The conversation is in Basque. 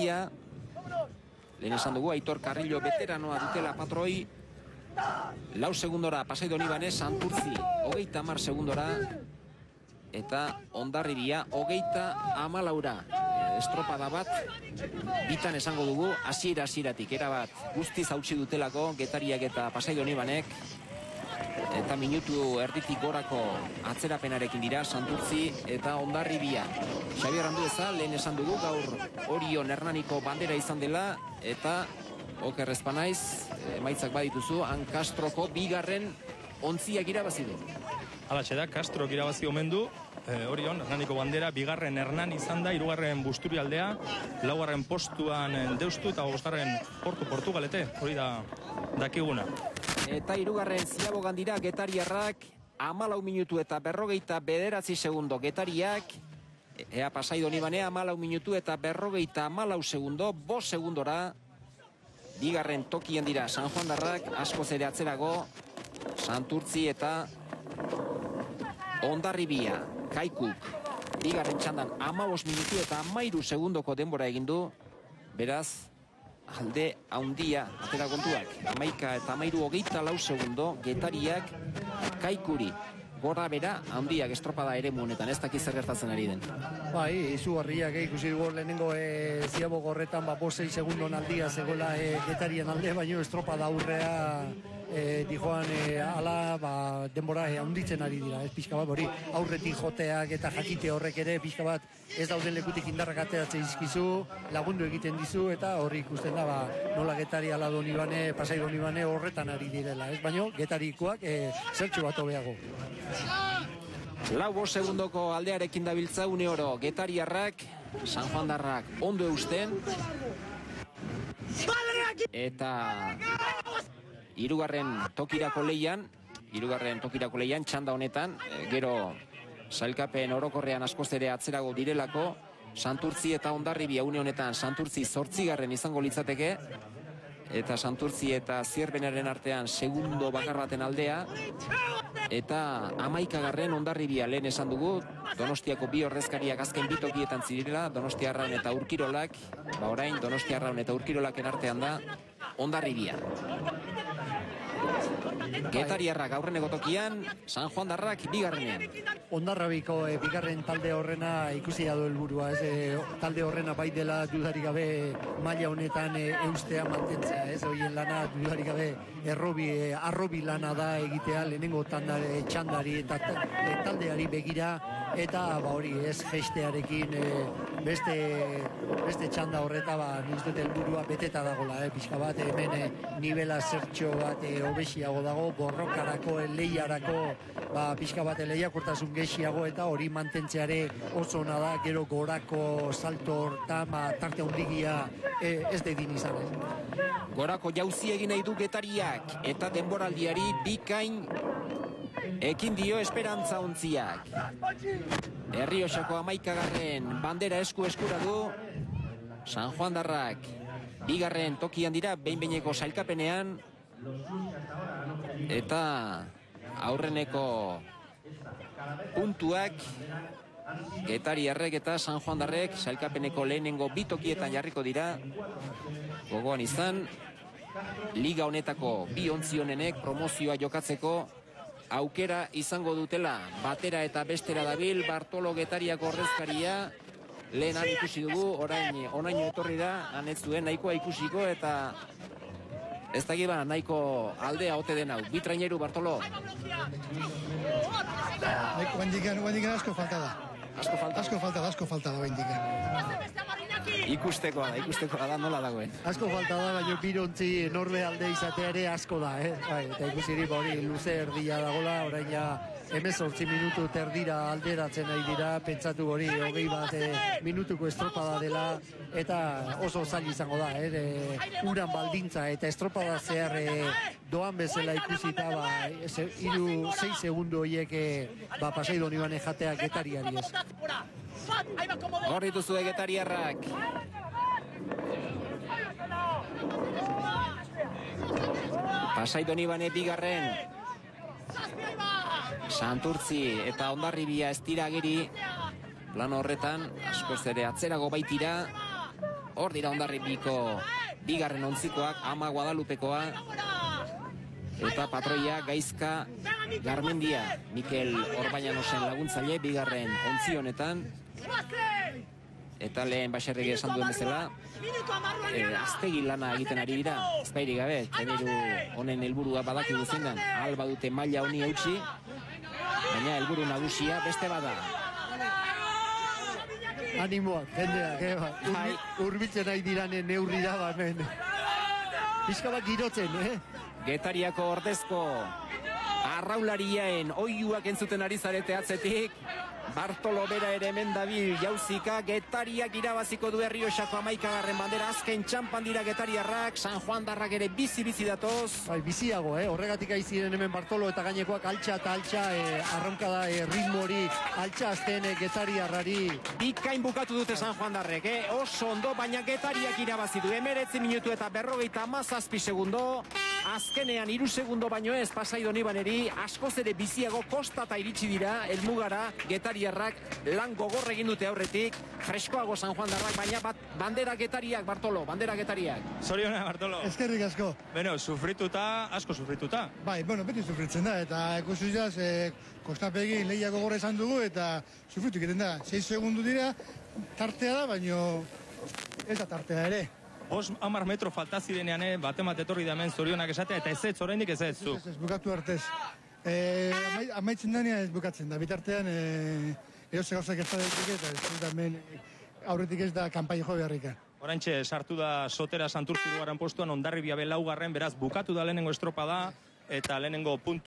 Lehen esan dugu, Aitor Carrillo veteranoa dutela patroi. 4 segundora Pasai Donibane, Santurtzi 30 segundora. Eta Hondarribia 34. Estropada bat, bitan esango dugu, hasieratik erabat guztiz hautsi dutelako Getariak eta Pasai Donibanek. Eta minutu erditik gorako atzerapenarekin dira Santurtzi eta Hondarribia. Xabier Andueza, lehen esan dugu, gaur Orion Hernaniko bandera izan dela, eta oker ez banaiz, emaitzak badituzu, Han Castroko bigarren ontziak irabazi du. Halaxe da, Castrok irabazi omen du, Orion Hernaniko bandera, bigarren Hernan izan da, 3. Busturialdea, 4. postuan Deustu eta 5. Portugalete, hori da dakiguna. Eta 3. Ziabogan dira Getariarrak, 14 minutu eta 59 segundo Getariak, ea Pasai Donibane 14 minutu eta 54 segundo, 5 segundora. Bigarren tokian dira San Juandarrak, askoz ere atzerago, Santurtzi eta Hondarribia. Kaikuk, bigarren txandan 15 minutu eta 13 segundoko denbora egindu, beraz, alde haundia, atera kontuak, 11 eta 24 segundo, Getariak Kaikuri, gora bera, handiak estropada ere honetan, ez dakiz zer gertatzen ari den. Bai, izugarriak ikusi dugu lehenengo Ziabo gorretan 6 segundon aldia zegoela Getarien alde, baina estropada aurrea dijoan ala denbora handitzen ari dira, ez pixka bat hori aurretik joteak eta jakite horrek ere pixka bat ez dauden lekutik indarrak ateratzen izkizu, lagundu egiten dizu eta horri ikusten da nola Getari ala Donibane, Pasai Donibane horretan ari direla, ez baino Getarikoak zertxo bat hobeago. 5 segundoko aldearekin dabiltza une oro Getariarrak, San Juandarrak ondo eusten, eta hirugarren tokirako leian txanda honetan, gero sailkapen orokorrean askoz ere atzerago direlako, Santurtzi eta Hondarribia une honetan Santurtzi 8. izango litzateke, eta Santurtzi eta Zierbenaren artean segundo bakar baten aldea, eta 11. Hondarribia lehen esan dugu, Donostiako bi ordezkariak azken bi tokietan zirela, Donostiarraun eta Urkirolak, orain Donostiarraun eta Urkirolaken artean da Hondarribia. Getariarrak aurreneko tokian, San Juandarrak bigarrenean. Hondarribiko bigarren talde horrena ikusi du helburua, talde horrena bai dela dudarik gabe maila honetan eustea mantentzea, ez horien lana dudarik gabe arrobi lana da egitea lehenengo txandari eta taldeari begira, eta hori ez gestearekin beste txanda horreta nik uste helburua beteta dagoela, pixka bat hemen nivela zertxo bat obesiago dago, borrokarako, lehiarako pixka bat lehiakortasun gehiago, eta hori mantentzeare oso ona da, gero gorako salto horta tarte handigia ez dedin izan. Gorako jauzi egin nahi du Getariak, eta denboraldiari bikain ekin dio esperantza ontziak. Erriosako 11. bandera eskura du San Juandarrak. Bigarren tokian dira behin-behineko sailkapenean, eta aurreneko puntuak Getariarrek eta San Juandarrek sailkapeneko lehenengo bi tokietan jarriko dira. Gogoan izan, liga honetako bi ontzi honenek promozioa jokatzeko aukera izango dutela. Batera eta bestera dabil Bartolo Getariako ordezkaria, lehen han ikusi dugu, oraino etorri da, han ez zuen nahikoa ikusiko, eta ez da giban nahiko aldea ote den hau. Bitraineru, Bartolo. Guendiken asko falta da. Asko falta da guendiken. Ikustekoa da nola dagoen. Asko falta da, baina birontzi norbe alde izatea ere asko da, eta ikusiri hori luze erdia dagola, orain ja 18 minutu terdira alderatzen nahi dira, pentsatu hori 21 minutuko estropada dela, eta oso zail izango da, uran baldintza eta estropada zehar doan bezala ikusita 6 segundu horiek Pasai Donibane jatea Getariari ez. Hor dituzue Getariarrak. Pasai Donibane bigarren, Santurtzi eta Hondarribia ez dira ageri, plano horretan askoz ere atzerago baitira. Hor dira Hondarribiko bigarren ontzikoak, Ama Guadalupekoa eta patroia Gaizka Garmendia, Mikel Orbañanosen laguntzaile bigarren ontzi honetan. Eta lehen Baxerregi esan duen bezala, aztegi lana egiten ari dira, ezbairik gabe, generu honen helburua badakigu zein den, ahal badute maila honi eutsi, baina helburu nagusia beste bada. Animoak, jendeak, urbitzen nahi dirane neurri da, hemen. Bizka bat girotzen, Getariako ordezko arraulariaen oiuak entzuten ari zarete atzetik. Bartolo bera ere hemen dabil jauzika. Getariak irabaziko du Errioxako 11. bandera. Azken txampan dira getariarrak. San Juan darrak ere bizi datoz. Bai, biziago, horregatik aiziren hemen Bartolo eta gainekoak altxa eta altxa, arronkada ritmo hori altxa azten getariarrari. Bikain bukatu dute San Juan darrek, oso ondo, baina getariak irabazi du. 19 minutu eta 57 segundo. Azkenean 3 segundo baino ez Pasai Donibaneri, askoz ere biziago kostata iritsi dira helmugara. Getariarrak lan gogor egin dute aurretik, freskoago San Juan darrak, baina bandera getariak, Bartolo, bandera getariak. Zoriona, Bartolo. Eskerrik asko. Beno, asko sufrituta. Bai, beti sufritzen da, eta ikusi jaz, kostapegin lehia gogorra esan dugu, eta sufritu egiten da. 6 segundu dira, tartea da, baino ez da tartea ere. 10 metro falta zirenean, bat etorri da hemen zorionak esatea, eta ez oraindik ez zu. Ez, bukatu artez. Amaitzen denean ez bukatzen da, bitartean erose gauzak ez da daitik, eta ez da hemen aurretik ez da kanpai jo beharrikan. Oraintxe sartu da Sotera Santurtzi 2. postuan, Hondarribia 4. beraz bukatu da lehenengo estropada, eta lehenengo puntu